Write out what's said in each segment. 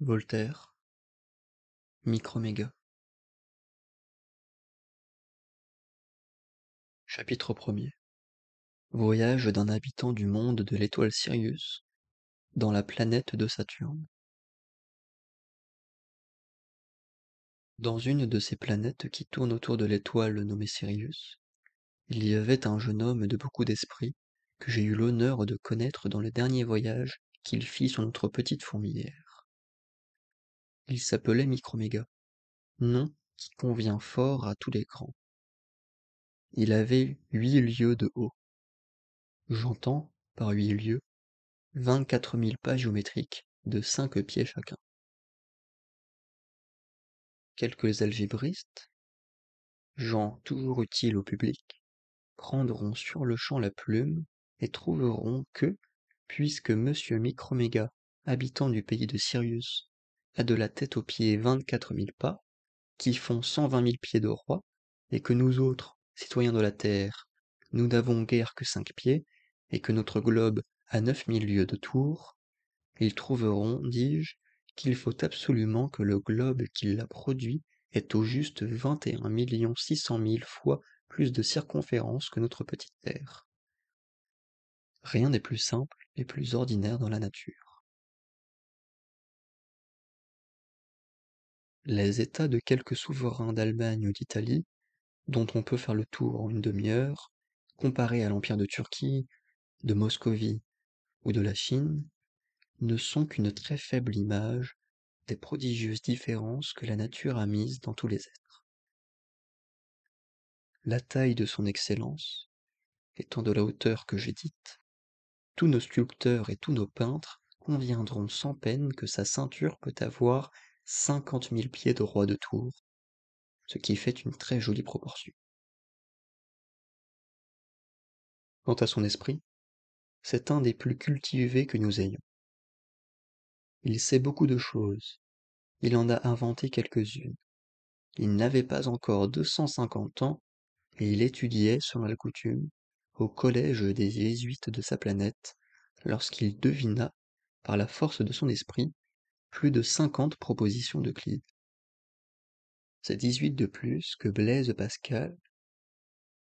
Voltaire, Microméga. Chapitre 1er. Voyage d'un habitant du monde de l'étoile Sirius dans la planète de Saturne. Dans une de ces planètes qui tournent autour de l'étoile nommée Sirius, il y avait un jeune homme de beaucoup d'esprit que j'ai eu l'honneur de connaître dans le dernier voyage qu'il fit sur notre petite fourmilière. Il s'appelait Microméga, nom qui convient fort à tous les grands. Il avait 8 lieues de haut. J'entends, par 8 lieues, 24 000 pas géométriques de 5 pieds chacun. Quelques algébristes, gens toujours utiles au public, prendront sur-le-champ la plume et trouveront que, puisque Monsieur Microméga, habitant du pays de Sirius, a de la tête aux pieds 24 000 pas, qui font 120 000 pieds de roi, et que nous autres, citoyens de la Terre, nous n'avons guère que 5 pieds, et que notre globe a 9 000 lieues de tour, ils trouveront, dis-je, qu'il faut absolument que le globe qui l'a produit ait au juste 21 600 000 fois plus de circonférence que notre petite Terre. Rien n'est plus simple et plus ordinaire dans la nature. Les États de quelques souverains d'Allemagne ou d'Italie, dont on peut faire le tour en une demi-heure, comparés à l'Empire de Turquie, de Moscovie ou de la Chine, ne sont qu'une très faible image des prodigieuses différences que la nature a mises dans tous les êtres. La taille de son excellence, étant de la hauteur que j'ai dite, tous nos sculpteurs et tous nos peintres conviendront sans peine que sa ceinture peut avoir 50 000 pieds de roi de tour, ce qui fait une très jolie proportion. Quant à son esprit, c'est un des plus cultivés que nous ayons. Il sait beaucoup de choses, il en a inventé quelques-unes. Il n'avait pas encore 250 ans, et il étudiait, selon la coutume, au collège des jésuites de sa planète, lorsqu'il devina, par la force de son esprit, plus de 50 propositions d'Euclide. C'est 18 de plus que Blaise Pascal,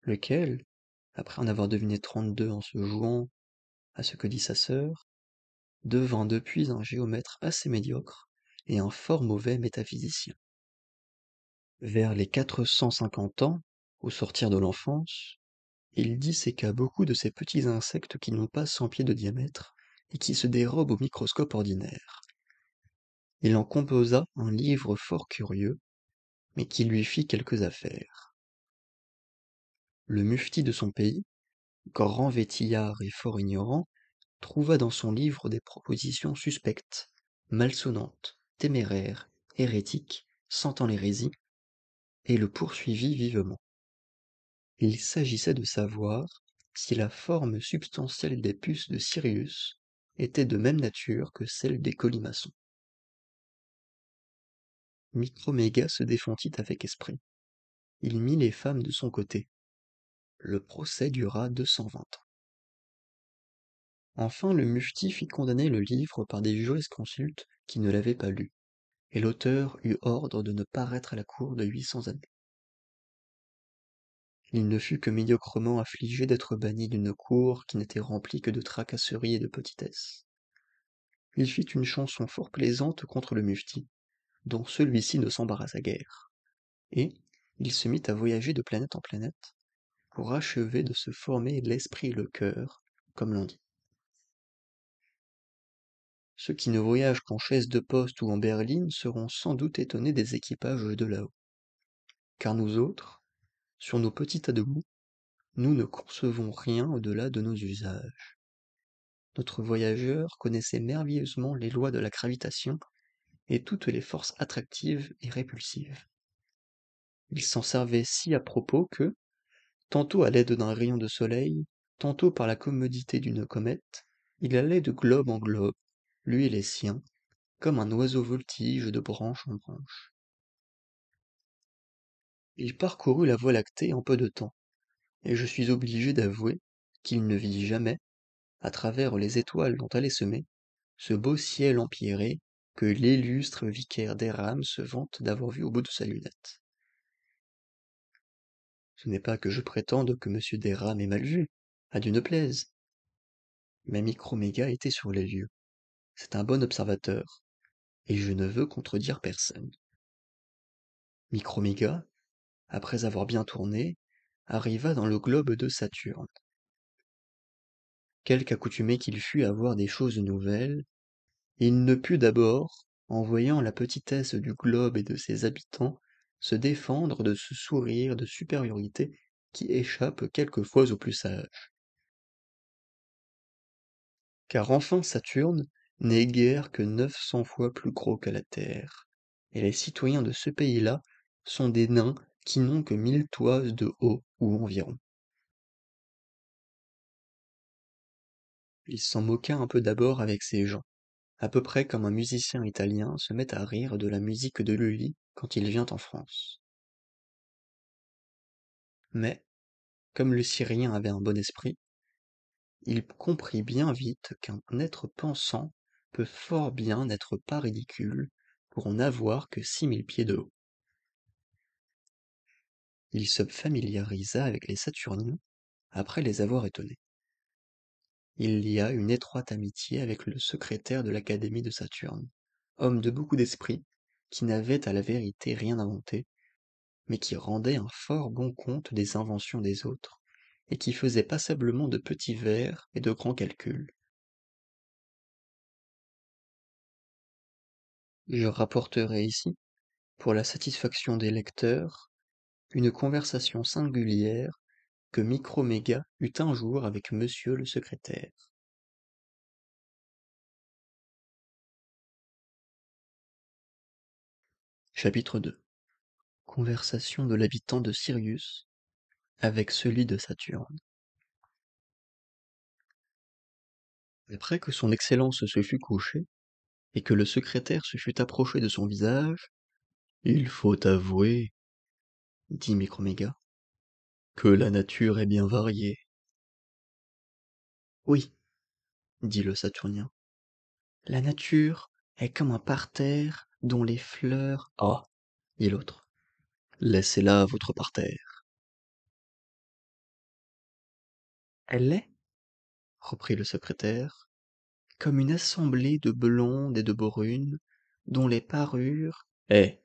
lequel, après en avoir deviné 32 en se jouant à ce que dit sa sœur, devint depuis un géomètre assez médiocre et un fort mauvais métaphysicien. Vers les 450 ans, au sortir de l'enfance, il disséqua beaucoup de ces petits insectes qui n'ont pas 100 pieds de diamètre et qui se dérobent au microscope ordinaire. Il en composa un livre fort curieux, mais qui lui fit quelques affaires. Le mufti de son pays, grand vétillard et fort ignorant, trouva dans son livre des propositions suspectes, malsonnantes, téméraires, hérétiques, sentant l'hérésie, et le poursuivit vivement. Il s'agissait de savoir si la forme substantielle des puces de Sirius était de même nature que celle des colimaçons. Microméga se défendit avec esprit. Il mit les femmes de son côté. Le procès dura 220 ans. Enfin le mufti fit condamner le livre par des jurisconsultes qui ne l'avaient pas lu, et l'auteur eut ordre de ne paraître à la cour de 800 années. Il ne fut que médiocrement affligé d'être banni d'une cour qui n'était remplie que de tracasseries et de petitesses. Il fit une chanson fort plaisante contre le mufti, dont celui-ci ne s'embarrassa guère, et il se mit à voyager de planète en planète, pour achever de se former l'esprit et le cœur, comme l'on dit. Ceux qui ne voyagent qu'en chaise de poste ou en berline seront sans doute étonnés des équipages de là-haut. Car nous autres, sur nos petits tas de boue, nous ne concevons rien au-delà de nos usages. Notre voyageur connaissait merveilleusement les lois de la gravitation et toutes les forces attractives et répulsives. Il s'en servait si à propos que, tantôt à l'aide d'un rayon de soleil, tantôt par la commodité d'une comète, il allait de globe en globe, lui et les siens, comme un oiseau voltige de branche en branche. Il parcourut la Voie lactée en peu de temps, et je suis obligé d'avouer qu'il ne vit jamais, à travers les étoiles dont elle est semée, ce beau ciel empierré que l'illustre vicaire d'Érame se vante d'avoir vu au bout de sa lunette. Ce n'est pas que je prétende que monsieur d'Érame ait mal vu, à Dieu ne plaise. Mais Microméga était sur les lieux. C'est un bon observateur, et je ne veux contredire personne. Microméga, après avoir bien tourné, arriva dans le globe de Saturne. Quelque accoutumé qu'il fût à voir des choses nouvelles, il ne put d'abord, en voyant la petitesse du globe et de ses habitants, se défendre de ce sourire de supériorité qui échappe quelquefois aux plus sages. Car enfin Saturne n'est guère que 900 fois plus gros que la Terre, et les citoyens de ce pays-là sont des nains qui n'ont que 1000 toises de haut ou environ. Il s'en moqua un peu d'abord avec ces gens, à peu près comme un musicien italien se met à rire de la musique de Lully quand il vient en France. Mais, comme le Syrien avait un bon esprit, il comprit bien vite qu'un être pensant peut fort bien n'être pas ridicule pour n'avoir que 6000 pieds de haut. Il se familiarisa avec les Saturniens après les avoir étonnés. Il lia une étroite amitié avec le secrétaire de l'Académie de Saturne, homme de beaucoup d'esprit, qui n'avait à la vérité rien inventé, mais qui rendait un fort bon compte des inventions des autres, et qui faisait passablement de petits vers et de grands calculs. Je rapporterai ici, pour la satisfaction des lecteurs, une conversation singulière que Microméga eut un jour avec monsieur le secrétaire. Chapitre 2. Conversation de l'habitant de Sirius avec celui de Saturne. Après que son Excellence se fut couché, et que le secrétaire se fut approché de son visage, il faut avouer, dit Microméga, que la nature est bien variée. Oui, dit le Saturnien, la nature est comme un parterre dont les fleurs... Ah, dit l'autre, laissez-la votre parterre. Elle est, reprit le secrétaire, comme une assemblée de blondes et de brunes, dont les parures... Eh,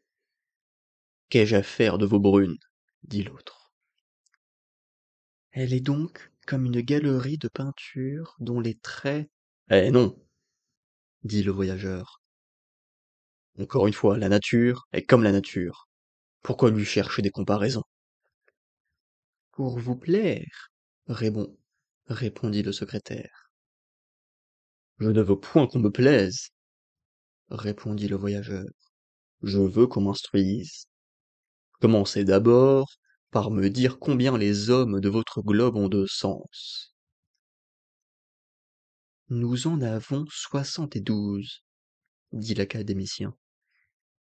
qu'ai-je à faire de vos brunes, dit l'autre. Elle est donc comme une galerie de peinture dont les traits... Eh non, dit le voyageur. Encore une fois, la nature est comme la nature. Pourquoi lui chercher des comparaisons? Pour vous plaire, répondit le secrétaire. Je ne veux point qu'on me plaise, répondit le voyageur. Je veux qu'on m'instruise. Commencez d'abord par me dire combien les hommes de votre globe ont de sens. Nous en avons 72, dit l'académicien,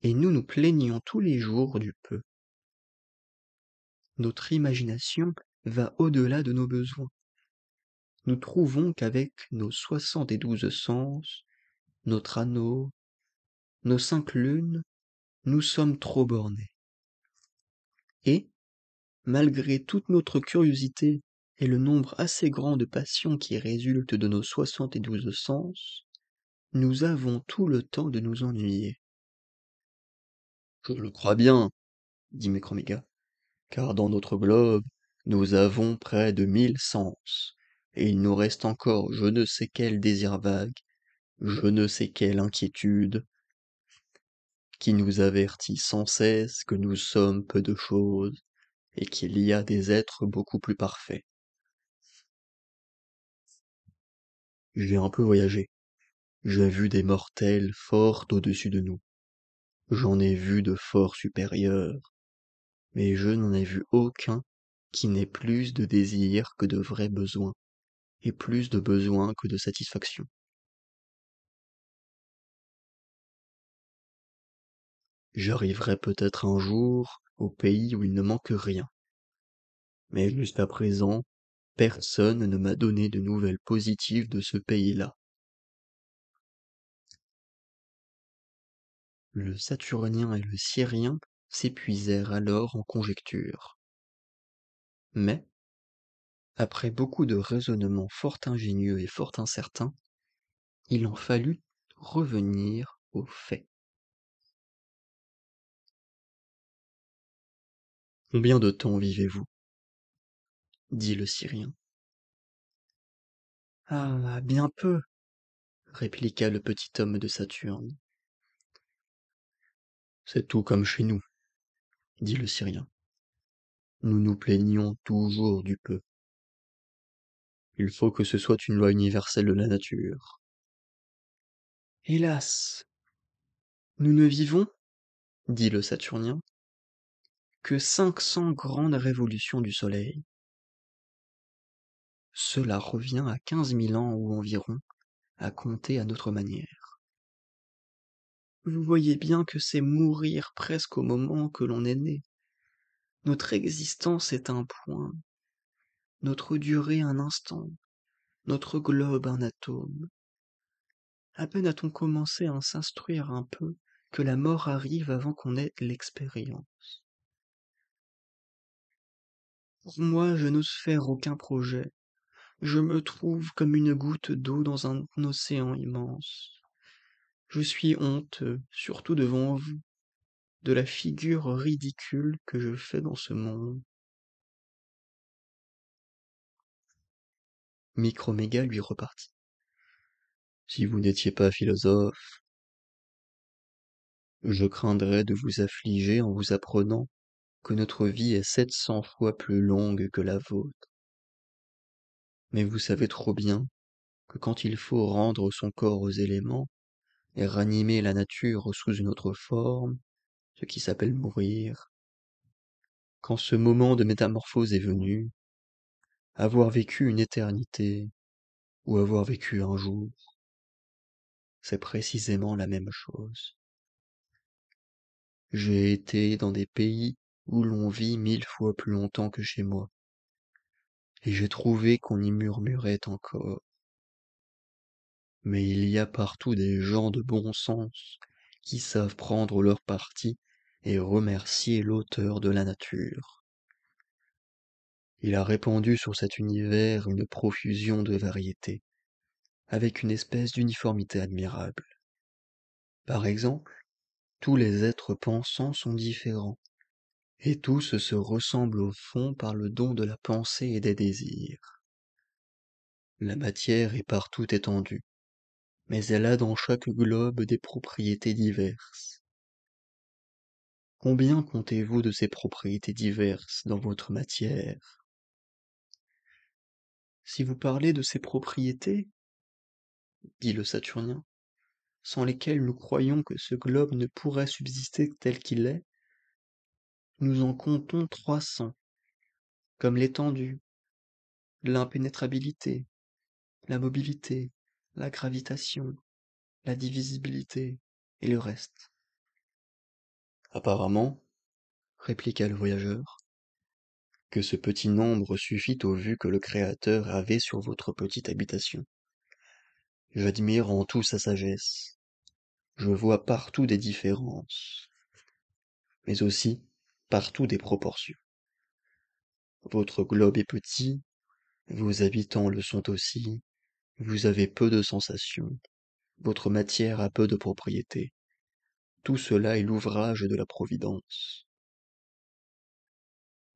et nous nous plaignons tous les jours du peu. Notre imagination va au-delà de nos besoins. Nous trouvons qu'avec nos 72 sens, notre anneau, nos 5 lunes, nous sommes trop bornés. Et, malgré toute notre curiosité et le nombre assez grand de passions qui résultent de nos 72 sens, nous avons tout le temps de nous ennuyer. Je le crois bien, dit Microméga, car dans notre globe, nous avons près de 1000 sens, et il nous reste encore je ne sais quel désir vague, je ne sais quelle inquiétude, qui nous avertit sans cesse que nous sommes peu de choses, et qu'il y a des êtres beaucoup plus parfaits. J'ai un peu voyagé, j'ai vu des mortels fort au-dessus de nous, j'en ai vu de fort supérieurs, mais je n'en ai vu aucun qui n'ait plus de désirs que de vrais besoins, et plus de besoins que de satisfaction. J'arriverai peut-être un jour au pays où il ne manque rien, mais jusqu'à présent, personne ne m'a donné de nouvelles positives de ce pays-là. Le Saturnien et le Syrien s'épuisèrent alors en conjectures. Mais, après beaucoup de raisonnements fort ingénieux et fort incertains, il en fallut revenir aux faits. Combien de temps vivez-vous? Dit le Syrien. Ah, bien peu, répliqua le petit homme de Saturne. C'est tout comme chez nous, dit le Syrien. Nous nous plaignons toujours du peu. Il faut que ce soit une loi universelle de la nature. Hélas, nous ne vivons, dit le Saturnien, que 500 grandes révolutions du Soleil. Cela revient à 15 000 ans ou environ, à compter à notre manière. Vous voyez bien que c'est mourir presque au moment que l'on est né. Notre existence est un point, notre durée un instant, notre globe un atome. À peine a-t-on commencé à s'instruire un peu que la mort arrive avant qu'on ait l'expérience. Pour moi, je n'ose faire aucun projet. Je me trouve comme une goutte d'eau dans un océan immense. Je suis honteux, surtout devant vous, de la figure ridicule que je fais dans ce monde. Microméga lui repartit. Si vous n'étiez pas philosophe, je craindrais de vous affliger en vous apprenant que notre vie est 700 fois plus longue que la vôtre. Mais vous savez trop bien que quand il faut rendre son corps aux éléments et ranimer la nature sous une autre forme, ce qui s'appelle mourir, quand ce moment de métamorphose est venu, avoir vécu une éternité ou avoir vécu un jour, c'est précisément la même chose. J'ai été dans des pays où l'on vit 1000 fois plus longtemps que chez moi, et j'ai trouvé qu'on y murmurait encore. Mais il y a partout des gens de bon sens qui savent prendre leur parti et remercier l'auteur de la nature. Il a répandu sur cet univers une profusion de variétés, avec une espèce d'uniformité admirable. Par exemple, tous les êtres pensants sont différents, et tous se ressemblent au fond par le don de la pensée et des désirs. La matière est partout étendue, mais elle a dans chaque globe des propriétés diverses. Combien comptez-vous de ces propriétés diverses dans votre matière? Si vous parlez de ces propriétés, dit le Saturnien, sans lesquelles nous croyons que ce globe ne pourrait subsister tel qu'il est, nous en comptons 300, comme l'étendue, l'impénétrabilité, la mobilité, la gravitation, la divisibilité et le reste. Apparemment, répliqua le voyageur, que ce petit nombre suffit aux vues que le Créateur avait sur votre petite habitation. J'admire en tout sa sagesse. Je vois partout des différences, mais aussi partout des proportions. Votre globe est petit, vos habitants le sont aussi, vous avez peu de sensations, votre matière a peu de propriétés. Tout cela est l'ouvrage de la Providence.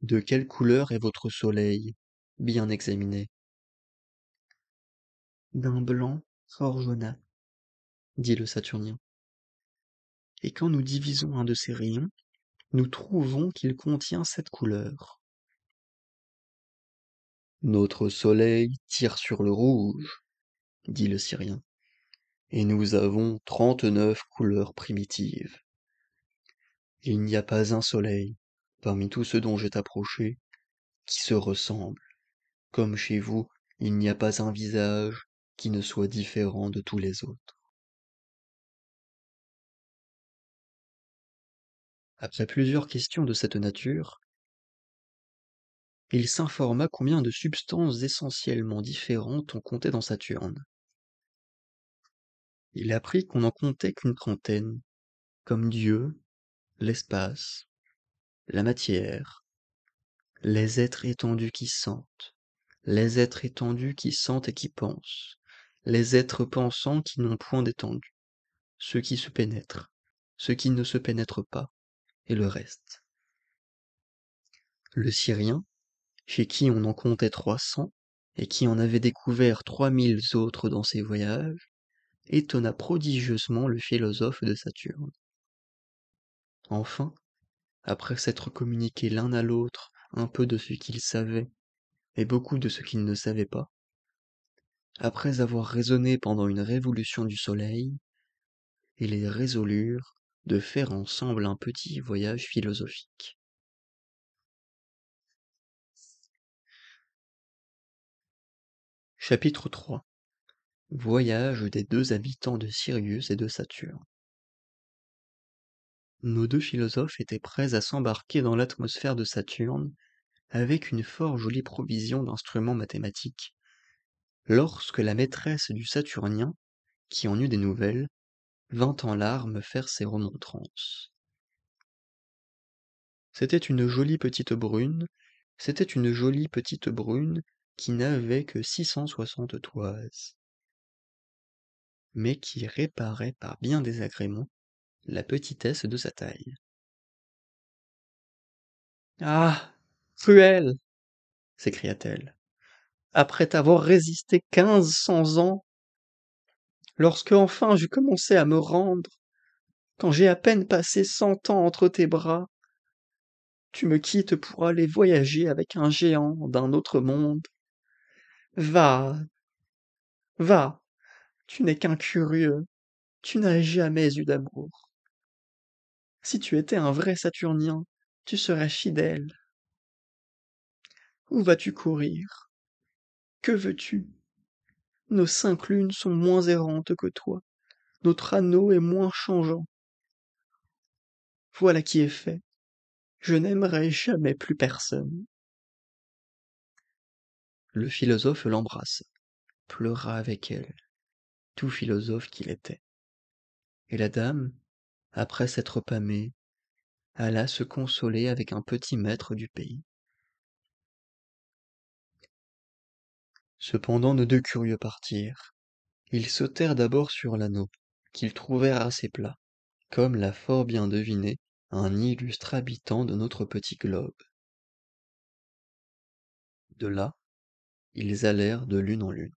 De quelle couleur est votre soleil, bien examiné? D'un blanc fort jaunâtre, dit le Saturnien. Et quand nous divisons un de ces rayons, nous trouvons qu'il contient 7 couleurs. Notre soleil tire sur le rouge, dit le Syrien, et nous avons 39 couleurs primitives. Il n'y a pas un soleil, parmi tous ceux dont j'ai approché, qui se ressemble. Comme chez vous, il n'y a pas un visage qui ne soit différent de tous les autres. Après plusieurs questions de cette nature, il s'informa combien de substances essentiellement différentes on comptait dans Saturne. Il apprit qu'on n'en comptait qu'une trentaine, comme Dieu, l'espace, la matière, les êtres étendus qui sentent, les êtres étendus qui sentent et qui pensent, les êtres pensants qui n'ont point d'étendue, ceux qui se pénètrent, ceux qui ne se pénètrent pas, et le reste. Le Syrien, chez qui on en comptait 300, et qui en avait découvert 3000 autres dans ses voyages, étonna prodigieusement le philosophe de Saturne. Enfin, après s'être communiqué l'un à l'autre un peu de ce qu'ils savaient et beaucoup de ce qu'ils ne savaient pas, après avoir raisonné pendant une révolution du soleil, ils résolurent de faire ensemble un petit voyage philosophique. Chapitre 3. Voyage des deux habitants de Sirius et de Saturne. Nos deux philosophes étaient prêts à s'embarquer dans l'atmosphère de Saturne avec une fort jolie provision d'instruments mathématiques, lorsque la maîtresse du Saturnien, qui en eut des nouvelles, vint en larmes faire ses remontrances. C'était une jolie petite brune qui n'avait que 660 toises, mais qui réparait par bien des agréments la petitesse de sa taille. Ah, cruel, s'écria-t-elle, après t'avoir résisté 1500 ans, lorsque enfin j'eus commencé à me rendre, quand j'ai à peine passé 100 ans entre tes bras, tu me quittes pour aller voyager avec un géant d'un autre monde. Va, va, tu n'es qu'un curieux, tu n'as jamais eu d'amour. Si tu étais un vrai Saturnien, tu serais fidèle. Où vas-tu courir? Que veux-tu? Nos 5 lunes sont moins errantes que toi, notre anneau est moins changeant. Voilà qui est fait. Je n'aimerai jamais plus personne. Le philosophe l'embrassa, pleura avec elle, tout philosophe qu'il était. Et la dame, après s'être pâmée, alla se consoler avec un petit maître du pays. Cependant nos deux curieux partirent. Ils sautèrent d'abord sur l'anneau, qu'ils trouvèrent assez plat, comme l'a fort bien deviné un illustre habitant de notre petit globe. De là, ils allèrent de lune en lune.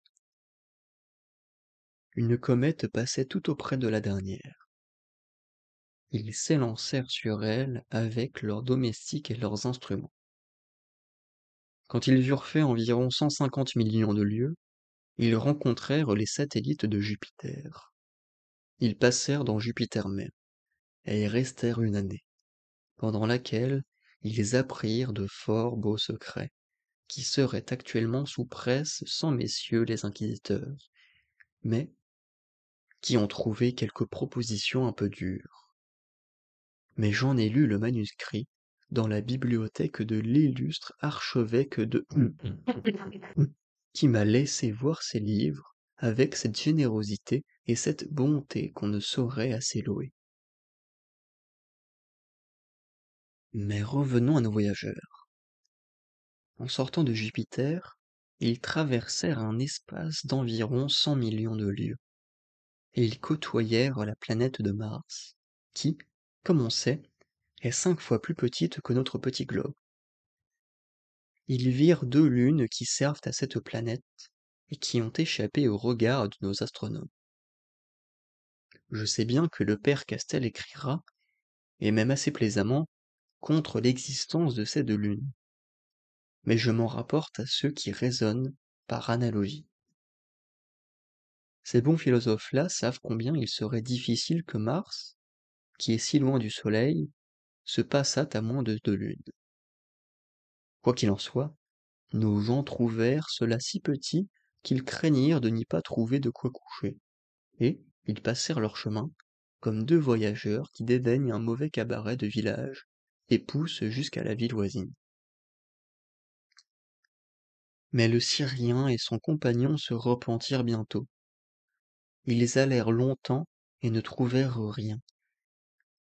Une comète passait tout auprès de la dernière. Ils s'élancèrent sur elle avec leurs domestiques et leurs instruments. Quand ils eurent fait environ 150 millions de lieues, ils rencontrèrent les satellites de Jupiter. Ils passèrent dans Jupiter même, et y restèrent une année, pendant laquelle ils apprirent de fort beaux secrets, qui seraient actuellement sous presse sans messieurs les inquisiteurs, mais qui ont trouvé quelques propositions un peu dures. Mais j'en ai lu le manuscrit dans la bibliothèque de l'illustre archevêque de qui m'a laissé voir ses livres avec cette générosité et cette bonté qu'on ne saurait assez louer. Mais revenons à nos voyageurs. En sortant de Jupiter, ils traversèrent un espace d'environ 100 millions de lieues, et ils côtoyèrent la planète de Mars, qui, comme on sait, est 5 fois plus petite que notre petit globe. Ils virent 2 lunes qui servent à cette planète et qui ont échappé au regard de nos astronomes. Je sais bien que le père Castel écrira, et même assez plaisamment, contre l'existence de ces 2 lunes. Mais je m'en rapporte à ceux qui raisonnent par analogie. Ces bons philosophes-là savent combien il serait difficile que Mars, qui est si loin du Soleil, se passât à moins de 2 lunes. Quoi qu'il en soit, nos gens trouvèrent cela si petit qu'ils craignirent de n'y pas trouver de quoi coucher, et ils passèrent leur chemin, comme 2 voyageurs qui dédaignent un mauvais cabaret de village et poussent jusqu'à la ville voisine. Mais le Syrien et son compagnon se repentirent bientôt. Ils allèrent longtemps et ne trouvèrent rien.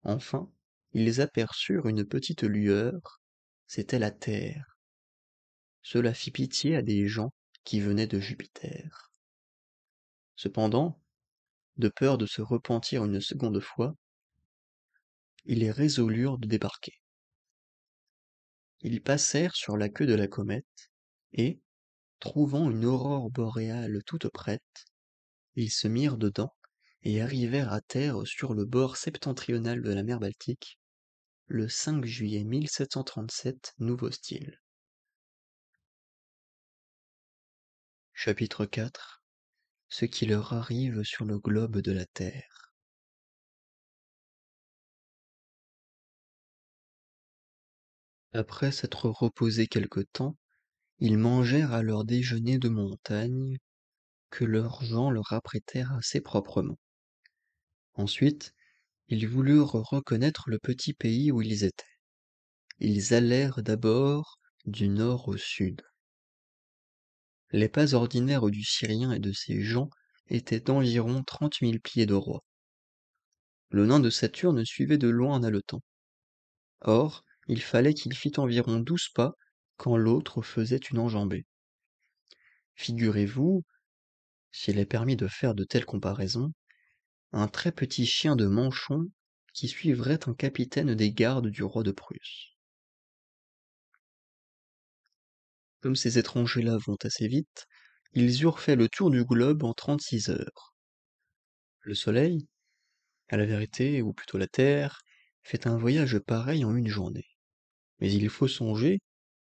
Enfin, ils aperçurent une petite lueur, c'était la Terre. Cela fit pitié à des gens qui venaient de Jupiter. Cependant, de peur de se repentir une seconde fois, ils résolurent de débarquer. Ils passèrent sur la queue de la comète, et, trouvant une aurore boréale toute prête, ils se mirent dedans et arrivèrent à terre sur le bord septentrional de la mer Baltique, le 5 juillet 1737, nouveau style. Chapitre 4. Ce qui leur arrive sur le globe de la Terre. Après s'être reposés quelque temps, ils mangèrent à leur déjeuner de montagne, que leurs gens leur apprêtèrent assez proprement. Ensuite, ils voulurent reconnaître le petit pays où ils étaient. Ils allèrent d'abord du nord au sud. Les pas ordinaires du Syrien et de ses gens étaient d'environ 30 000 pieds de roi. Le nain de Saturne suivait de loin en haletant. Or, il fallait qu'il fît environ 12 pas quand l'autre faisait une enjambée. Figurez-vous, s'il est permis de faire de telles comparaisons, un très petit chien de manchon qui suivrait un capitaine des gardes du roi de Prusse. Comme ces étrangers-là vont assez vite, ils eurent fait le tour du globe en 36 heures. Le Soleil, à la vérité, ou plutôt la Terre, fait un voyage pareil en une journée. Mais il faut songer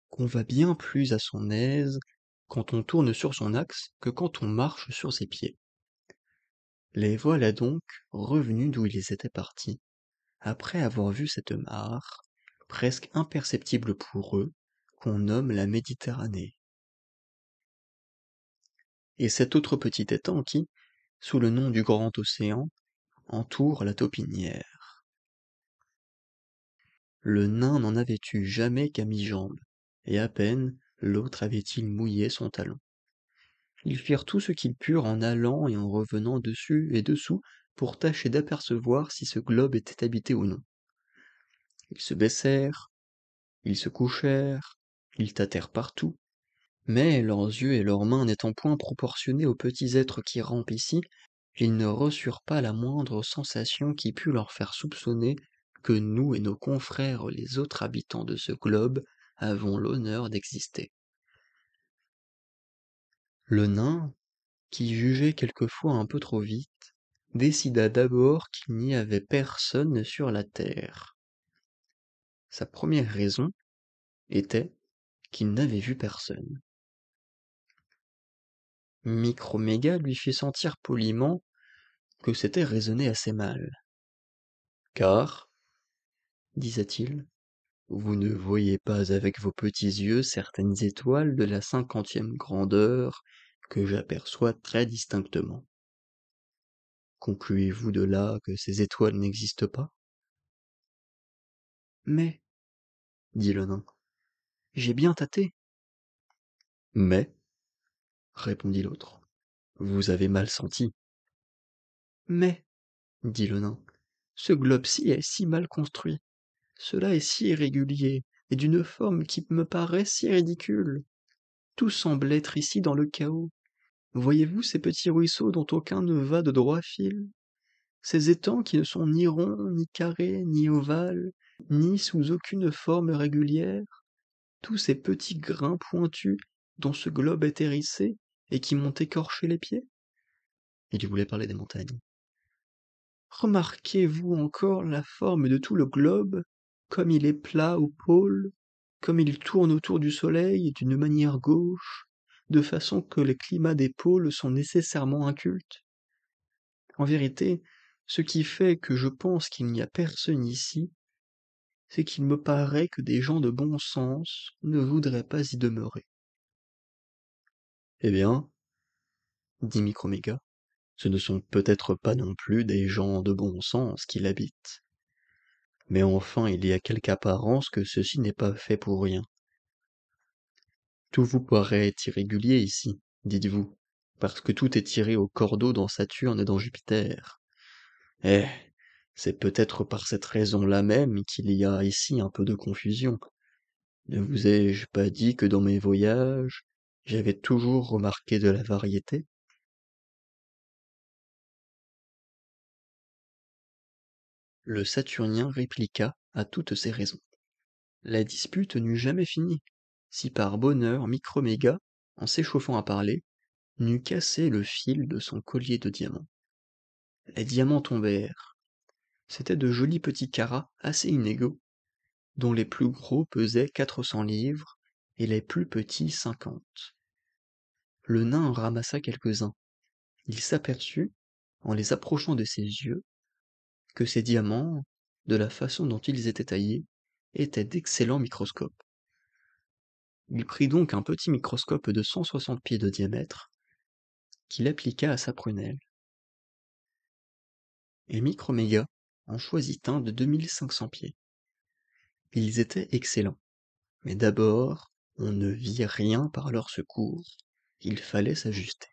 qu'on va bien plus à son aise quand on tourne sur son axe que quand on marche sur ses pieds. Les voilà donc revenus d'où ils étaient partis, après avoir vu cette mare, presque imperceptible pour eux, qu'on nomme la Méditerranée. Et cet autre petit étang qui, sous le nom du Grand Océan, entoure la taupinière. Le nain n'en avait eu jamais qu'à mi-jambe, et à peine l'autre avait-il mouillé son talon. Ils firent tout ce qu'ils purent en allant et en revenant dessus et dessous pour tâcher d'apercevoir si ce globe était habité ou non. Ils se baissèrent, ils se couchèrent, ils tâtèrent partout, mais leurs yeux et leurs mains n'étant point proportionnés aux petits êtres qui rampent ici, ils ne reçurent pas la moindre sensation qui pût leur faire soupçonner que nous et nos confrères les autres habitants de ce globe avons l'honneur d'exister. Le nain, qui jugeait quelquefois un peu trop vite, décida d'abord qu'il n'y avait personne sur la terre. Sa première raison était qu'il n'avait vu personne. Microméga lui fit sentir poliment que c'était raisonner assez mal. Car, disait-il, vous ne voyez pas avec vos petits yeux certaines étoiles de la 50e grandeur que j'aperçois très distinctement. Concluez-vous de là que ces étoiles n'existent pas? Mais, dit le nain, j'ai bien tâté. Mais, répondit l'autre, vous avez mal senti. Mais, dit le nain, ce globe-ci est si mal construit, cela est si irrégulier, et d'une forme qui me paraît si ridicule. Tout semble être ici dans le chaos. Voyez-vous ces petits ruisseaux dont aucun ne va de droit fil? Ces étangs qui ne sont ni ronds, ni carrés, ni ovales, ni sous aucune forme régulière? Tous ces petits grains pointus dont ce globe est hérissé et qui m'ont écorché les pieds? Il voulait parler des montagnes. Remarquez-vous encore la forme de tout le globe, comme il est plat au pôle, comme il tourne autour du soleil d'une manière gauche, de façon que les climats des pôles sont nécessairement incultes? En vérité, ce qui fait que je pense qu'il n'y a personne ici, c'est qu'il me paraît que des gens de bon sens ne voudraient pas y demeurer. Eh bien, dit Microméga, ce ne sont peut-être pas non plus des gens de bon sens qui l'habitent. Mais enfin il y a quelque apparence que ceci n'est pas fait pour rien. Tout vous paraît irrégulier ici, dites-vous, parce que tout est tiré au cordeau dans Saturne et dans Jupiter. Eh, C'est peut-être par cette raison-là même qu'il y a ici un peu de confusion. Ne vous ai-je pas dit que dans mes voyages, j'avais toujours remarqué de la variété? Le Saturnien répliqua à toutes ces raisons. La dispute n'eût jamais fini, si par bonheur Microméga, en s'échauffant à parler, n'eût cassé le fil de son collier de diamants. Les diamants tombèrent. C'étaient de jolis petits carats assez inégaux, dont les plus gros pesaient 400 livres et les plus petits 50. Le nain en ramassa quelques-uns. Il s'aperçut, en les approchant de ses yeux, que ces diamants, de la façon dont ils étaient taillés, étaient d'excellents microscopes. Il prit donc un petit microscope de 160 pieds de diamètre, qu'il appliqua à sa prunelle. Et Microméga en choisit un de 2500 pieds. Ils étaient excellents, mais d'abord, on ne vit rien par leur secours, il fallait s'ajuster.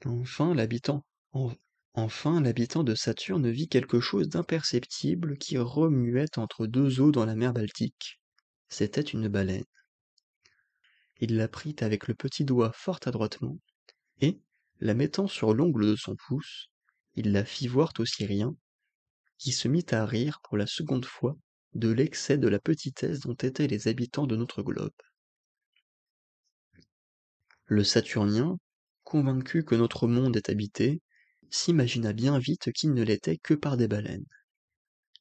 Enfin l'habitant en- enfin l'habitant de Saturne vit quelque chose d'imperceptible qui remuait entre deux eaux dans la mer Baltique. C'était une baleine. Il la prit avec le petit doigt fort adroitement, et, la mettant sur l'ongle de son pouce, il la fit voir au Syrien, qui se mit à rire pour la seconde fois de l'excès de la petitesse dont étaient les habitants de notre globe. Le Saturnien, convaincu que notre monde est habité, s'imagina bien vite qu'il ne l'était que par des baleines.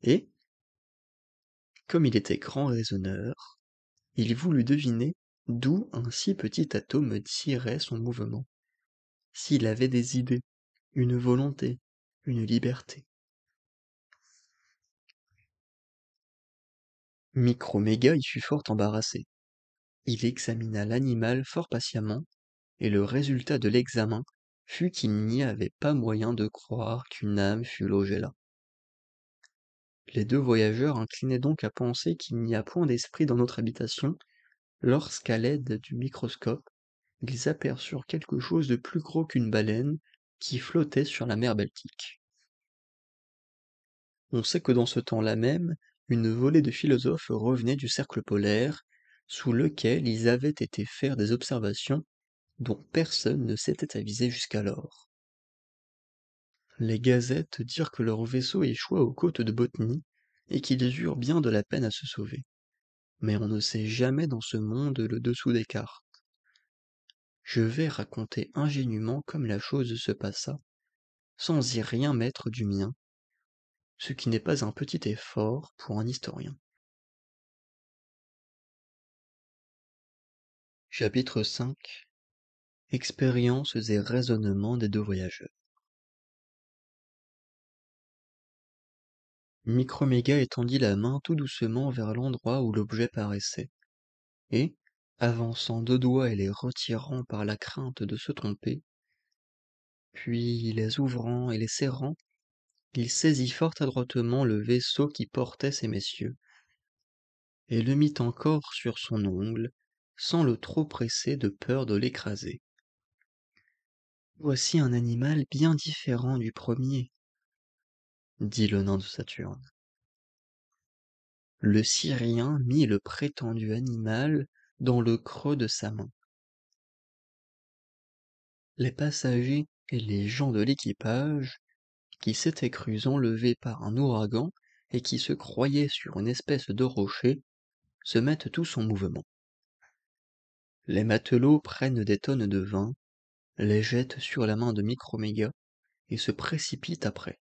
Et, comme il était grand raisonneur, il voulut deviner d'où un si petit atome tirait son mouvement, s'il avait des idées, une volonté, une liberté. Microméga y fut fort embarrassé. Il examina l'animal fort patiemment, et le résultat de l'examen fut qu'il n'y avait pas moyen de croire qu'une âme fût logée là. Les deux voyageurs inclinaient donc à penser qu'il n'y a point d'esprit dans notre habitation, lorsqu'à l'aide du microscope, ils aperçurent quelque chose de plus gros qu'une baleine qui flottait sur la mer Baltique. On sait que dans ce temps-là même, une volée de philosophes revenait du cercle polaire, sous lequel ils avaient été faire des observations dont personne ne s'était avisé jusqu'alors. Les gazettes dirent que leur vaisseau échoua aux côtes de Bothnie, et qu'ils eurent bien de la peine à se sauver. Mais on ne sait jamais dans ce monde le dessous des cartes. Je vais raconter ingénument comme la chose se passa, sans y rien mettre du mien, ce qui n'est pas un petit effort pour un historien. Chapitre 5. Expériences et raisonnements des deux voyageurs. Microméga étendit la main tout doucement vers l'endroit où l'objet paraissait, et, avançant deux doigts et les retirant par la crainte de se tromper, puis les ouvrant et les serrant, il saisit fort adroitement le vaisseau qui portait ces messieurs, et le mit encore sur son ongle, sans le trop presser de peur de l'écraser. Voici un animal bien différent du premier, dit le nain de Saturne. Le Syrien mit le prétendu animal dans le creux de sa main. Les passagers et les gens de l'équipage, qui s'étaient crus enlevés par un ouragan et qui se croyaient sur une espèce de rocher, se mettent tous en mouvement. Les matelots prennent des tonnes de vin, les jettent sur la main de Microméga et se précipitent après.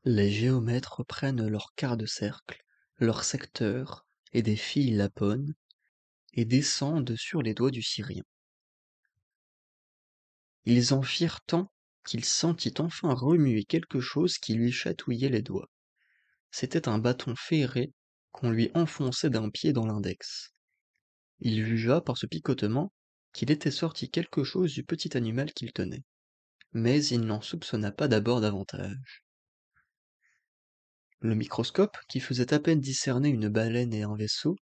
Les géomètres prennent leur quart de cercle, leur secteur et des filles lapones et descendent sur les doigts du Syrien. Ils en firent tant qu'il sentit enfin remuer quelque chose qui lui chatouillait les doigts. C'était un bâton ferré qu'on lui enfonçait d'un pied dans l'index. Il jugea par ce picotement qu'il était sorti quelque chose du petit animal qu'il tenait, mais il n'en soupçonna pas d'abord davantage. Le microscope, qui faisait à peine discerner une baleine et un vaisseau,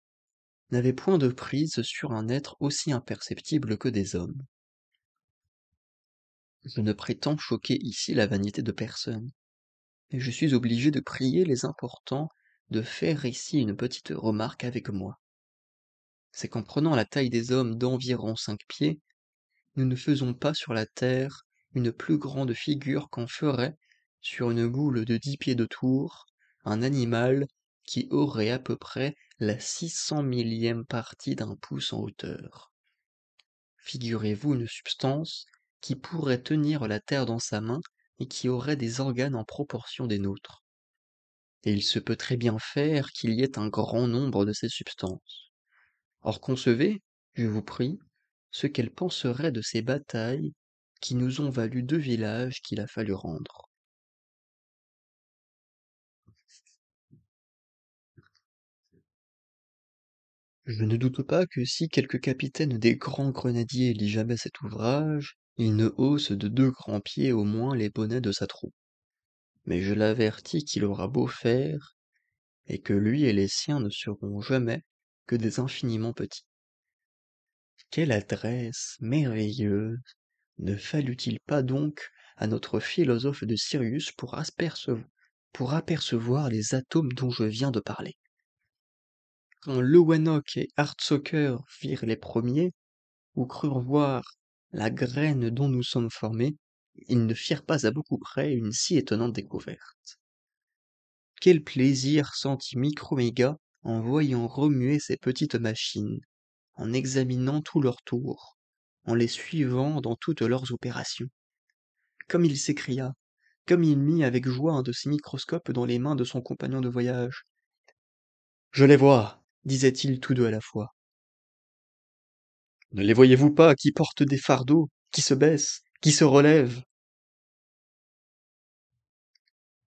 n'avait point de prise sur un être aussi imperceptible que des hommes. Je ne prétends choquer ici la vanité de personne, mais je suis obligé de prier les importants de faire ici une petite remarque avec moi. C'est qu'en prenant la taille des hommes d'environ 5 pieds, nous ne faisons pas sur la terre une plus grande figure qu'en ferait, sur une boule de 10 pieds de tour, un animal qui aurait à peu près la 600 000e partie d'un pouce en hauteur. Figurez-vous une substance qui pourrait tenir la terre dans sa main et qui aurait des organes en proportion des nôtres. Et il se peut très bien faire qu'il y ait un grand nombre de ces substances. Or concevez, je vous prie, ce qu'elle penserait de ces batailles qui nous ont valu 2 villages qu'il a fallu rendre. Je ne doute pas que si quelque capitaine des grands grenadiers lit jamais cet ouvrage, il ne hausse de 2 grands pieds au moins les bonnets de sa troupe. Mais je l'avertis qu'il aura beau faire, et que lui et les siens ne seront jamais que des infiniment petits. Quelle adresse merveilleuse! Ne fallut-il pas donc à notre philosophe de Sirius pour apercevoir les atomes dont je viens de parler? Quand Lewenhoek et Hartsocker virent les premiers, ou crurent voir la graine dont nous sommes formés, ils ne firent pas à beaucoup près une si étonnante découverte. Quel plaisir sentit Microméga en voyant remuer ces petites machines, en examinant tous leurs tours, en les suivant dans toutes leurs opérations. Comme il s'écria, comme il mit avec joie un de ses microscopes dans les mains de son compagnon de voyage. Je les vois, disaient-ils tous deux à la fois. Ne les voyez-vous pas qui portent des fardeaux, qui se baissent, qui se relèvent?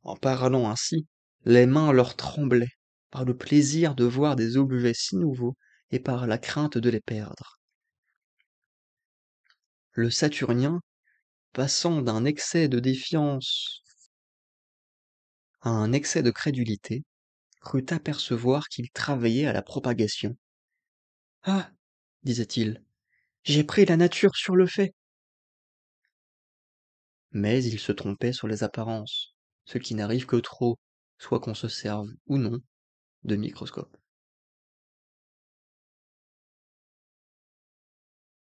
En parlant ainsi, les mains leur tremblaient, par le plaisir de voir des objets si nouveaux et par la crainte de les perdre. Le Saturnien, passant d'un excès de défiance à un excès de crédulité, crut apercevoir qu'il travaillait à la propagation. Ah! disait-il, j'ai pris la nature sur le fait. Mais il se trompait sur les apparences, ce qui n'arrive que trop, soit qu'on se serve ou non de microscope.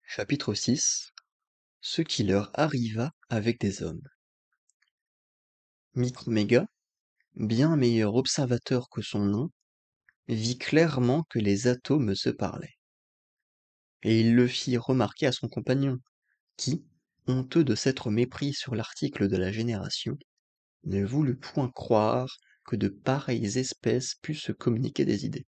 Chapitre 6. Ce qui leur arriva avec des hommes. Microméga, bien meilleur observateur que son nom, vit clairement que les atomes se parlaient. Et il le fit remarquer à son compagnon, qui, honteux de s'être mépris sur l'article de la génération, ne voulut point croire que de pareilles espèces pussent se communiquer des idées.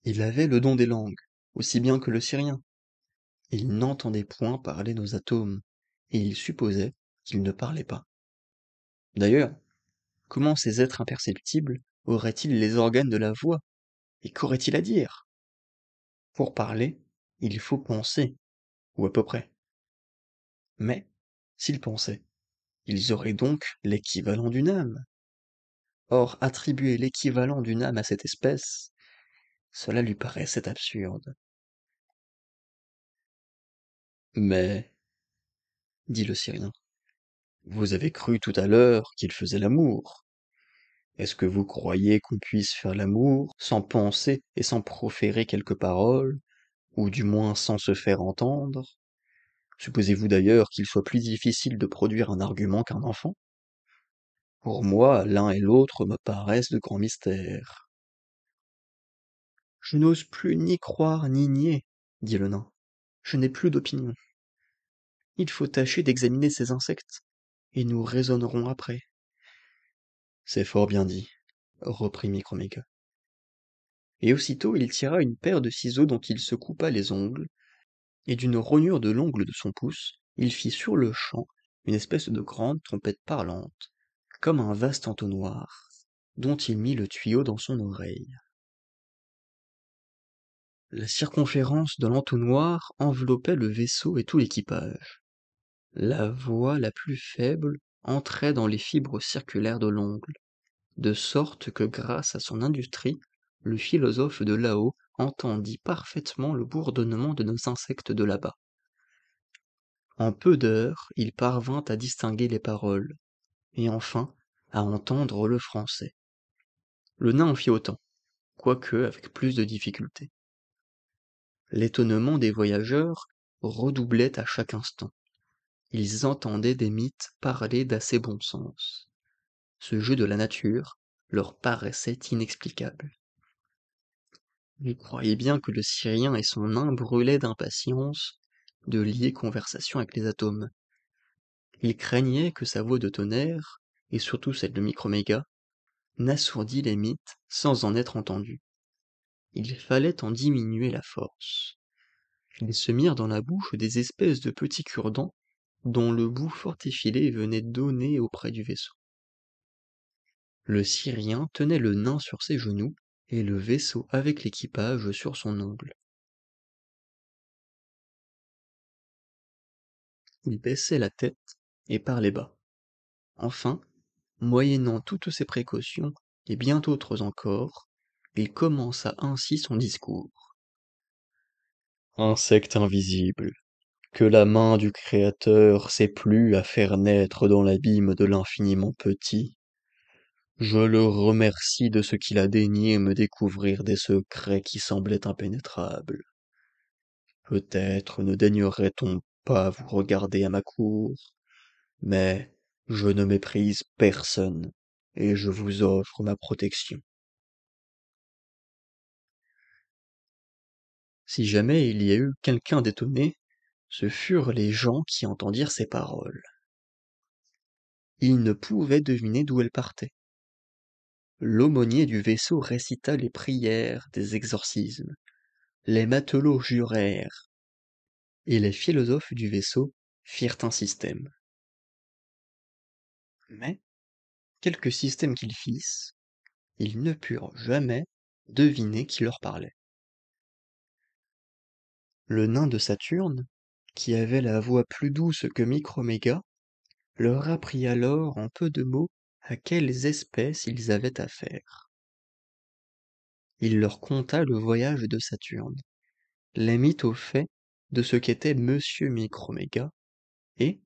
Il avait le don des langues, aussi bien que le syrien. Il n'entendait point parler nos atomes, et il supposait qu'ils ne parlaient pas. D'ailleurs, comment ces êtres imperceptibles auraient-ils les organes de la voix, et qu'auraient-ils à dire? Pour parler, il faut penser, ou à peu près. Mais, s'ils pensaient, ils auraient donc l'équivalent d'une âme. Or, attribuer l'équivalent d'une âme à cette espèce, cela lui paraissait absurde. Mais, dit le Syrien, vous avez cru tout à l'heure qu'il faisait l'amour. Est-ce que vous croyez qu'on puisse faire l'amour sans penser et sans proférer quelques paroles, ou du moins sans se faire entendre? Supposez-vous d'ailleurs qu'il soit plus difficile de produire un argument qu'un enfant? Pour moi, l'un et l'autre me paraissent de grands mystères. Je n'ose plus ni croire ni nier, dit le nain. Je n'ai plus d'opinion. Il faut tâcher d'examiner ces insectes, et nous raisonnerons après. C'est fort bien dit, reprit Microméga. Et aussitôt il tira une paire de ciseaux dont il se coupa les ongles, et d'une rognure de l'ongle de son pouce, il fit sur-le-champ une espèce de grande trompette parlante, comme un vaste entonnoir, dont il mit le tuyau dans son oreille. La circonférence de l'entonnoir enveloppait le vaisseau et tout l'équipage. La voix la plus faible entrait dans les fibres circulaires de l'ongle, de sorte que grâce à son industrie, le philosophe de là-haut entendit parfaitement le bourdonnement de nos insectes de là-bas. En peu d'heures, il parvint à distinguer les paroles, et enfin à entendre le français. Le nain en fit autant, quoique avec plus de difficulté. L'étonnement des voyageurs redoublait à chaque instant. Ils entendaient des mythes parler d'assez bon sens. Ce jeu de la nature leur paraissait inexplicable. Ils croyaient bien que le Syrien et son nain brûlaient d'impatience de lier conversation avec les atomes. Ils craignaient que sa voix de tonnerre, et surtout celle de Microméga, n'assourdît les mythes sans en être entendus. Il fallait en diminuer la force. Ils se mirent dans la bouche des espèces de petits cure-dents dont le bout fort effilé venait donner auprès du vaisseau. Le Syrien tenait le nain sur ses genoux et le vaisseau avec l'équipage sur son ongle. Il baissait la tête et parlait bas. Enfin, moyennant toutes ces précautions et bien d'autres encore, il commença ainsi son discours. Insecte invisible, que la main du Créateur s'est plu à faire naître dans l'abîme de l'infiniment petit, je le remercie de ce qu'il a daigné me découvrir des secrets qui semblaient impénétrables. Peut-être ne daignerait-on pas vous regarder à ma cour, mais je ne méprise personne, et je vous offre ma protection. Si jamais il y a eu quelqu'un d'étonné, ce furent les gens qui entendirent ces paroles. Ils ne pouvaient deviner d'où elles partaient. L'aumônier du vaisseau récita les prières des exorcismes, les matelots jurèrent, et les philosophes du vaisseau firent un système. Mais, quelque système qu'ils fissent, ils ne purent jamais deviner qui leur parlait. Le nain de Saturne, qui avait la voix plus douce que Microméga, leur apprit alors en peu de mots à quelles espèces ils avaient affaire. Il leur conta le voyage de Saturne, les mit au fait de ce qu'était Monsieur Microméga, et,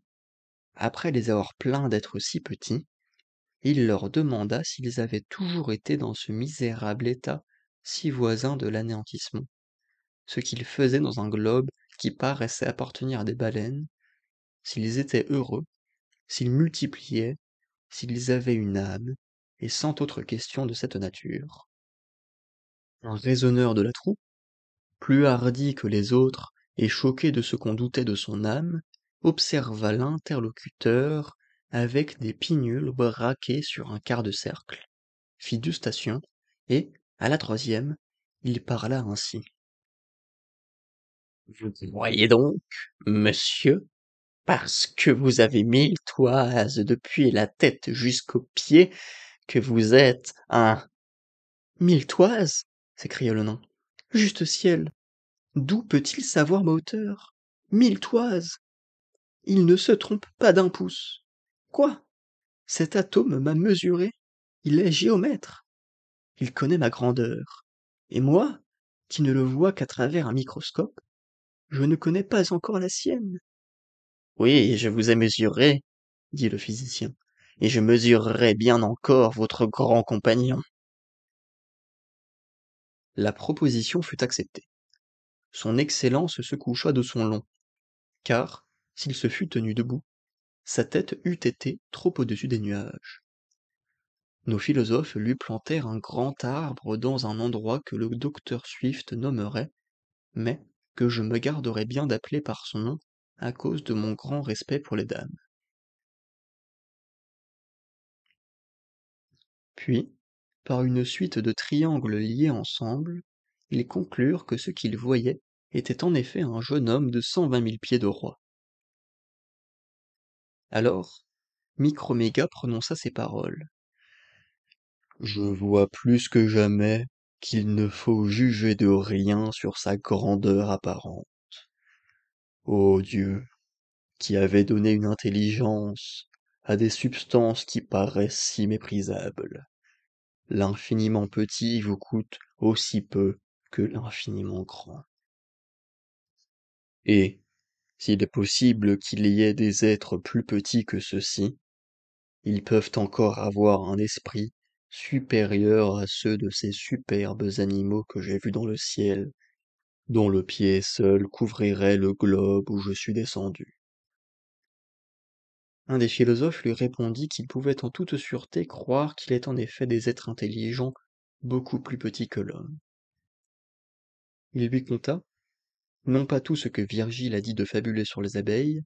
après les avoir plaints d'être si petits, il leur demanda s'ils avaient toujours été dans ce misérable état si voisin de l'anéantissement, ce qu'ils faisaient dans un globe qui paraissait appartenir à des baleines, s'ils étaient heureux, s'ils multipliaient, s'ils avaient une âme, et cent autres questions de cette nature. Un raisonneur de la troupe, plus hardi que les autres et choqué de ce qu'on doutait de son âme, observa l'interlocuteur avec des pignules braquées sur un quart de cercle, fit deux stations, et, à la troisième, il parla ainsi. Vous croyez donc, monsieur, parce que vous avez 1000 toises depuis la tête jusqu'aux pieds, que vous êtes un... 1000 toises? S'écria le nain. Juste ciel! D'où peut-il savoir ma hauteur? 1000 toises! Il ne se trompe pas d'un pouce. Quoi? Cet atome m'a mesuré. Il est géomètre. Il connaît ma grandeur. Et moi, qui ne le vois qu'à travers un microscope, je ne connais pas encore la sienne. Oui, je vous ai mesuré, dit le physicien, et je mesurerai bien encore votre grand compagnon. La proposition fut acceptée. Son Excellence se coucha de son long, car, s'il se fût tenu debout, sa tête eût été trop au-dessus des nuages. Nos philosophes lui plantèrent un grand arbre dans un endroit que le docteur Swift nommerait, mais que je me garderai bien d'appeler par son nom à cause de mon grand respect pour les dames. Puis, par une suite de triangles liés ensemble, ils conclurent que ce qu'ils voyaient était en effet un jeune homme de 120 000 pieds de roi. Alors, Microméga prononça ces paroles. Je vois plus que jamais qu'il ne faut juger de rien sur sa grandeur apparente. Ô Dieu, qui avait donné une intelligence à des substances qui paraissent si méprisables. L'infiniment petit vous coûte aussi peu que l'infiniment grand. Et, S'il est possible qu'il y ait des êtres plus petits que ceux-ci, ils peuvent encore avoir un esprit supérieur à ceux de ces superbes animaux que j'ai vus dans le ciel, dont le pied seul couvrirait le globe où je suis descendu. Un des philosophes lui répondit qu'il pouvait en toute sûreté croire qu'il est en effet des êtres intelligents beaucoup plus petits que l'homme. Il lui conta, non pas tout ce que Virgile a dit de fabuleux sur les abeilles,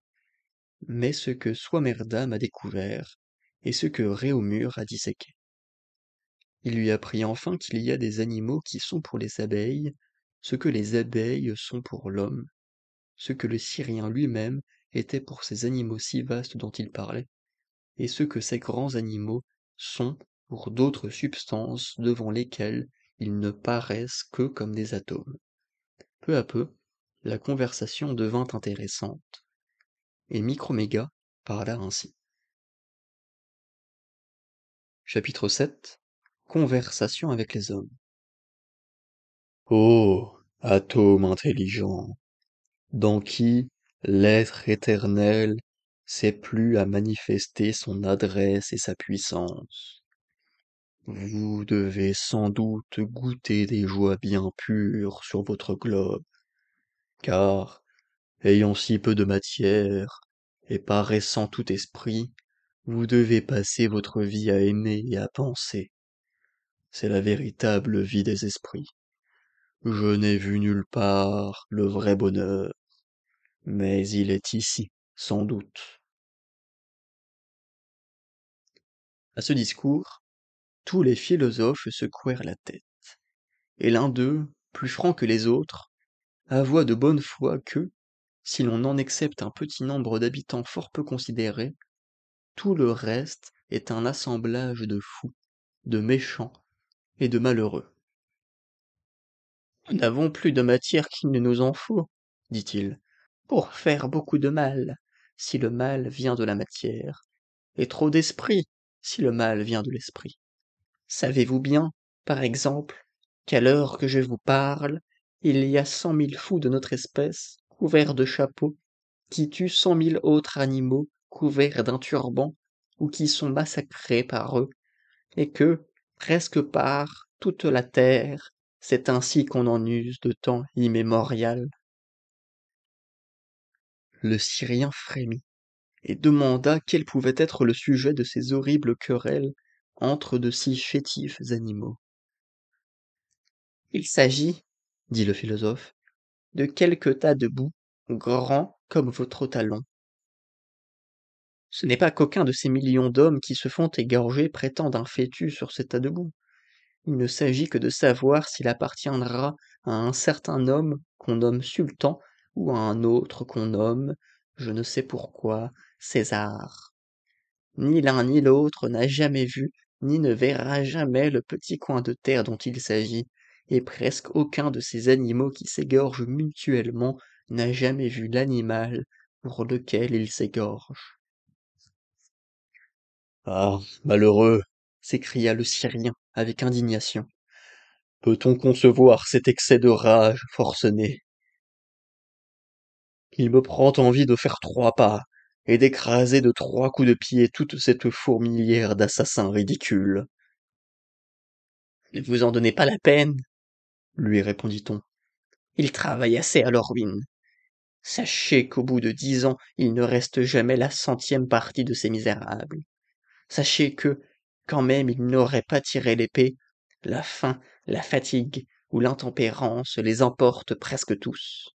mais ce que Swammerdam a découvert, et ce que Réaumur a disséqué. Il lui apprit enfin qu'il y a des animaux qui sont pour les abeilles, ce que les abeilles sont pour l'homme, ce que le Syrien lui-même était pour ces animaux si vastes dont il parlait, et ce que ces grands animaux sont pour d'autres substances devant lesquelles ils ne paraissent que comme des atomes. Peu à peu, la conversation devint intéressante, et Microméga parla ainsi. Chapitre 7. Conversation avec les hommes. Ô atome intelligent, dans qui l'être éternel s'est plu à manifester son adresse et sa puissance. Vous devez sans doute goûter des joies bien pures sur votre globe, car, ayant si peu de matière, et paraissant tout esprit, vous devez passer votre vie à aimer et à penser. C'est la véritable vie des esprits. Je n'ai vu nulle part le vrai bonheur, mais il est ici, sans doute. À ce discours, tous les philosophes secouèrent la tête, et l'un d'eux, plus franc que les autres, avoua de bonne foi que, si l'on en excepte un petit nombre d'habitants fort peu considérés, tout le reste est un assemblage de fous, de méchants et de malheureux. Nous n'avons plus de matière qu'il ne nous en faut, dit-il, pour faire beaucoup de mal, si le mal vient de la matière, et trop d'esprit, si le mal vient de l'esprit. Savez-vous bien, par exemple, qu'à l'heure que je vous parle, il y a 100 000 fous de notre espèce, couverts de chapeaux, qui tuent 100 000 autres animaux couverts d'un turban, ou qui sont massacrés par eux, et que, presque par toute la terre, c'est ainsi qu'on en use de temps immémorial. Le Syrien frémit, et demanda quel pouvait être le sujet de ces horribles querelles entre de si chétifs animaux. Il s'agit, dit le philosophe, de quelques tas de boue, grands comme votre talon. Ce n'est pas qu'aucun de ces millions d'hommes qui se font égorger prétende un fœtus sur ces tas de boue. Il ne s'agit que de savoir s'il appartiendra à un certain homme qu'on nomme sultan ou à un autre qu'on nomme, je ne sais pourquoi, César. Ni l'un ni l'autre n'a jamais vu, ni ne verra jamais le petit coin de terre dont il s'agit, et presque aucun de ces animaux qui s'égorgent mutuellement n'a jamais vu l'animal pour lequel il s'égorge. Ah, malheureux, s'écria le Syrien avec indignation. Peut-on concevoir cet excès de rage forcené? Il me prend envie de faire 3 pas et d'écraser de 3 coups de pied toute cette fourmilière d'assassins ridicules. Ne vous en donnez pas la peine, lui répondit-on. Ils travaillent assez à leur ruine. Sachez qu'au bout de 10 ans, il ne reste jamais la 100e partie de ces misérables. Sachez que, quand même ils n'auraient pas tiré l'épée, la faim, la fatigue ou l'intempérance les emportent presque tous.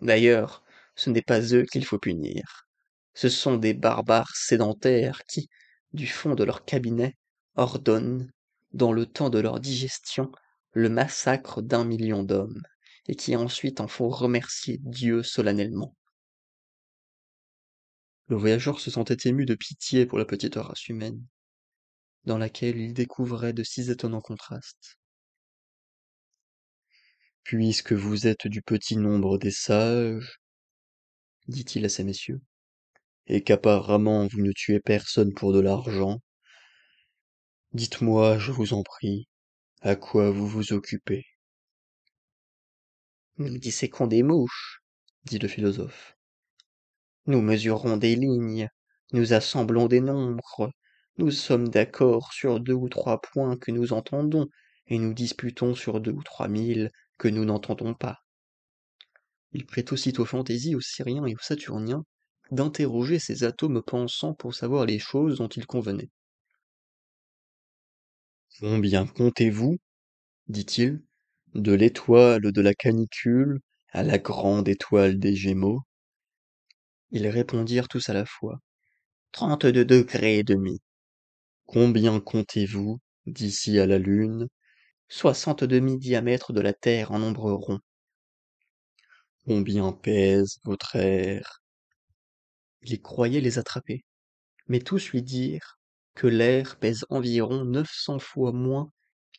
D'ailleurs, ce n'est pas eux qu'il faut punir. Ce sont des barbares sédentaires qui, du fond de leur cabinet, ordonnent, dans le temps de leur digestion, le massacre d'1 million d'hommes, et qui ensuite en font remercier Dieu solennellement. Le voyageur se sentait ému de pitié pour la petite race humaine, dans laquelle il découvrait de si étonnants contrastes. Puisque vous êtes du petit nombre des sages, dit-il à ces messieurs, et qu'apparemment vous ne tuez personne pour de l'argent, dites-moi, je vous en prie, à quoi vous vous occupez. Nous disséquons des mouches, dit le philosophe. Nous mesurons des lignes, nous assemblons des nombres, nous sommes d'accord sur 2 ou 3 points que nous entendons, et nous disputons sur 2 ou 3 000 que nous n'entendons pas. Il prit aussitôt fantaisie aux Syriens et aux Saturniens d'interroger ces atomes pensants pour savoir les choses dont il convenait. Combien comptez-vous, dit-il, de l'étoile de la canicule à la grande étoile des Gémeaux? Ils répondirent tous à la fois. 32 degrés et demi. Combien comptez-vous d'ici à la Lune? 60 demi-diamètres de la Terre en nombre rond. Combien pèse votre air? Il croyait les attraper, mais tous lui dirent que l'air pèse environ 900 fois moins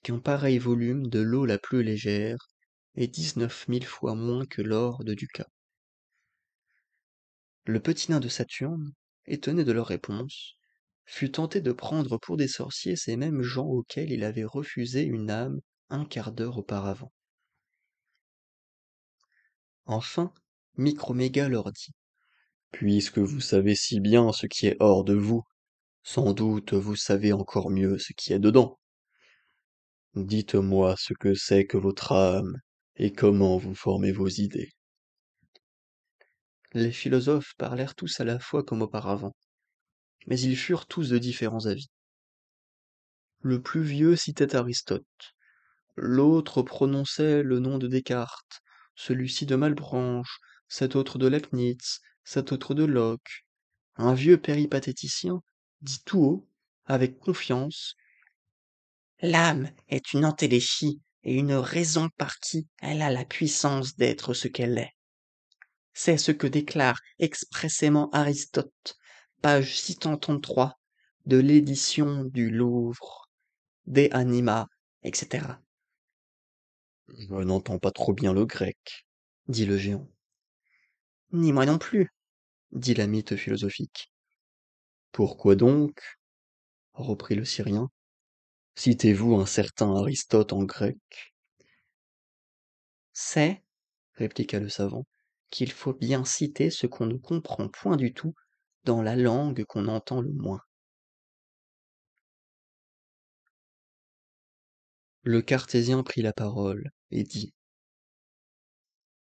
qu'un pareil volume de l'eau la plus légère, et 19 000 fois moins que l'or de Ducat. Le petit nain de Saturne, étonné de leur réponse, fut tenté de prendre pour des sorciers ces mêmes gens auxquels il avait refusé une âme un quart d'heure auparavant. Enfin, Microméga leur dit. Puisque vous savez si bien ce qui est hors de vous, sans doute vous savez encore mieux ce qui est dedans. Dites-moi ce que c'est que votre âme, et comment vous formez vos idées. Les philosophes parlèrent tous à la fois comme auparavant, mais ils furent tous de différents avis. Le plus vieux citait Aristote, l'autre prononçait le nom de Descartes, celui-ci de Malebranche, cet autre de Leibniz, cet autre de Locke. Un vieux péripatéticien dit tout haut, avec confiance, l'âme est une entéléchie et une raison par qui elle a la puissance d'être ce qu'elle est. C'est ce que déclare expressément Aristote, page 633, de l'édition du Louvre, De Anima, etc. Je n'entends pas trop bien le grec, dit le géant. Ni moi non plus, dit la mythe philosophique. Pourquoi donc, reprit le Syrien, citez-vous un certain Aristote en grec? C'est, répliqua le savant, qu'il faut bien citer ce qu'on ne comprend point du tout dans la langue qu'on entend le moins. Le cartésien prit la parole et dit.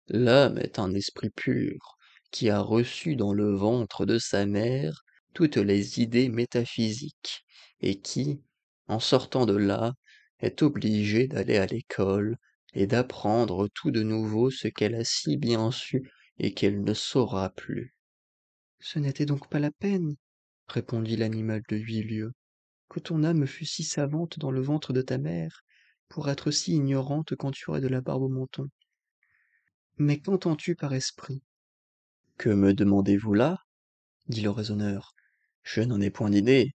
L'âme est un esprit pur, qui a reçu dans le ventre de sa mère toutes les idées métaphysiques, et qui, en sortant de là, est obligé d'aller à l'école et d'apprendre tout de nouveau ce qu'elle a si bien su et qu'elle ne saura plus. Ce n'était donc pas la peine, répondit l'animal de 8 lieues, que ton âme fût si savante dans le ventre de ta mère, pour être si ignorante quand tu aurais de la barbe au menton. Mais qu'entends-tu par esprit? Que me demandez-vous là? Dit le raisonneur. Je n'en ai point d'idée.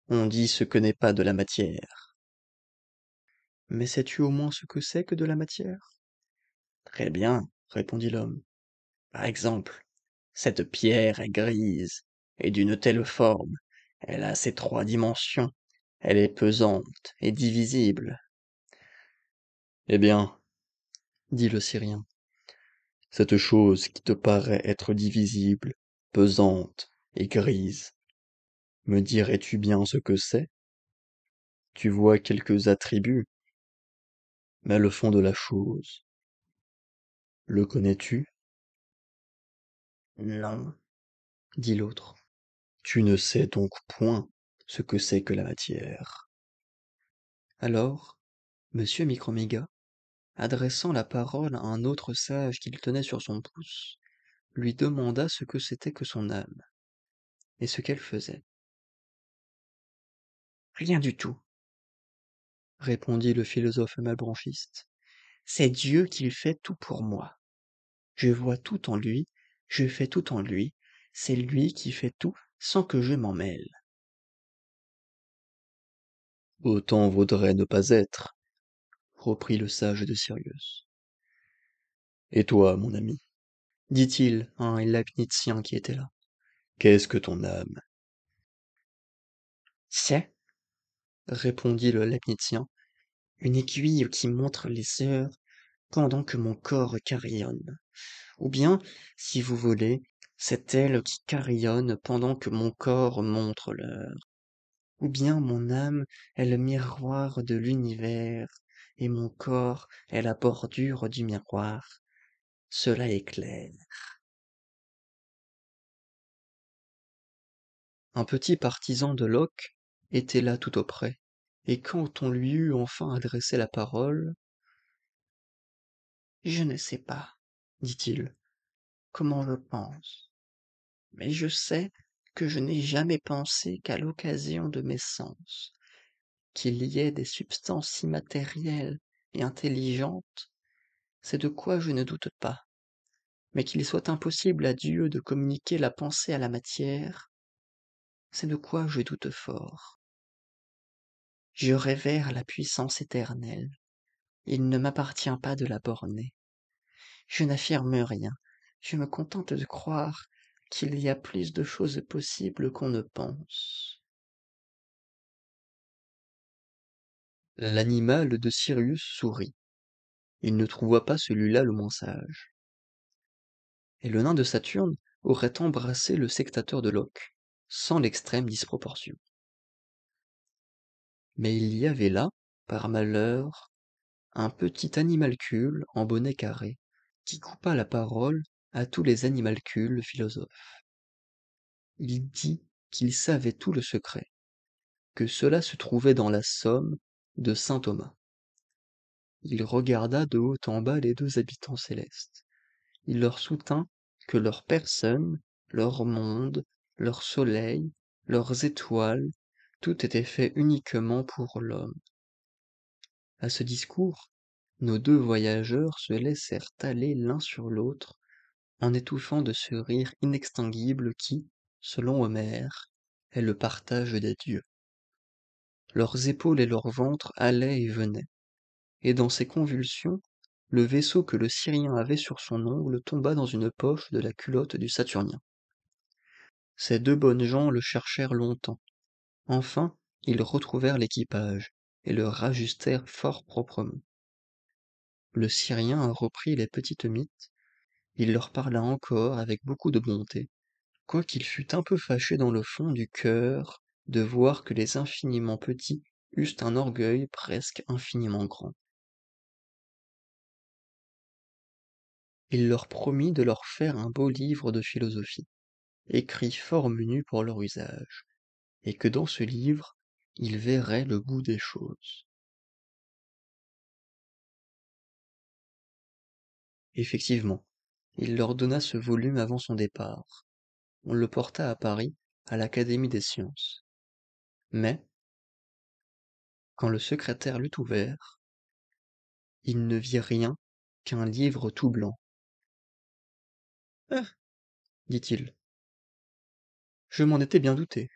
On dit ce que n'est pas de la matière. Mais sais-tu au moins ce que c'est que de la matière? Très bien, répondit l'homme. Par exemple, cette pierre est grise, et d'une telle forme, elle a ses 3 dimensions, elle est pesante et divisible. Eh bien, dit le Syrien, cette chose qui te paraît être divisible, pesante et grise, me dirais-tu bien ce que c'est? Tu vois quelques attributs, mais le fond de la chose, le connais-tu? Non, dit l'autre. Tu ne sais donc point ce que c'est que la matière. Alors, monsieur Microméga, adressant la parole à un autre sage qu'il tenait sur son pouce, lui demanda ce que c'était que son âme, et ce qu'elle faisait. Rien du tout, répondit le philosophe malbranchiste. C'est Dieu qui fait tout pour moi. Je vois tout en lui, je fais tout en lui, c'est lui qui fait tout sans que je m'en mêle. Autant vaudrait ne pas être, reprit le sage de Sirius. Et toi, mon ami, dit-il à un leibnizien qui était là, qu'est-ce que ton âme? C'est, répondit le leibnizien, une aiguille qui montre les heures pendant que mon corps carillonne. Ou bien, si vous voulez, c'est elle qui carillonne pendant que mon corps montre l'heure. Ou bien mon âme est le miroir de l'univers, et mon corps est la bordure du miroir. Cela est clair. Un petit partisan de Locke était là tout auprès, et quand on lui eut enfin adressé la parole, je ne sais pas, dit-il, comment je pense, mais je sais que je n'ai jamais pensé qu'à l'occasion de mes sens, qu'il y ait des substances immatérielles et intelligentes, c'est de quoi je ne doute pas, mais qu'il soit impossible à Dieu de communiquer la pensée à la matière, c'est de quoi je doute fort. Je révère la puissance éternelle, il ne m'appartient pas de la borner. Je n'affirme rien, je me contente de croire qu'il y a plus de choses possibles qu'on ne pense. L'animal de Sirius sourit. Il ne trouva pas celui-là le moins sage. Et le nain de Saturne aurait embrassé le sectateur de Locke, sans l'extrême disproportion. Mais il y avait là, par malheur, un petit animalcule en bonnet carré, qui coupa la parole à tous les animalcules philosophes. Il dit qu'il savait tout le secret, que cela se trouvait dans la somme de saint Thomas. Il regarda de haut en bas les deux habitants célestes. Il leur soutint que leur personne, leur monde, leur soleil, leurs étoiles, tout était fait uniquement pour l'homme. À ce discours, nos deux voyageurs se laissèrent aller l'un sur l'autre, en étouffant de ce rire inextinguible qui, selon Homère, est le partage des dieux. Leurs épaules et leur ventre allaient et venaient, et dans ces convulsions, le vaisseau que le Syrien avait sur son ongle tomba dans une poche de la culotte du Saturnien. Ces deux bonnes gens le cherchèrent longtemps. Enfin, ils retrouvèrent l'équipage, et le rajustèrent fort proprement. Le Syrien reprit les petites mythes, il leur parla encore avec beaucoup de bonté, quoiqu'il fût un peu fâché dans le fond du cœur de voir que les infiniment petits eussent un orgueil presque infiniment grand. Il leur promit de leur faire un beau livre de philosophie, écrit fort menu pour leur usage, et que dans ce livre, ils verraient le bout des choses. Effectivement, il leur donna ce volume avant son départ. On le porta à Paris, à l'Académie des sciences. Mais, quand le secrétaire l'eut ouvert, il ne vit rien qu'un livre tout blanc. Ah, dit-il, je m'en étais bien douté.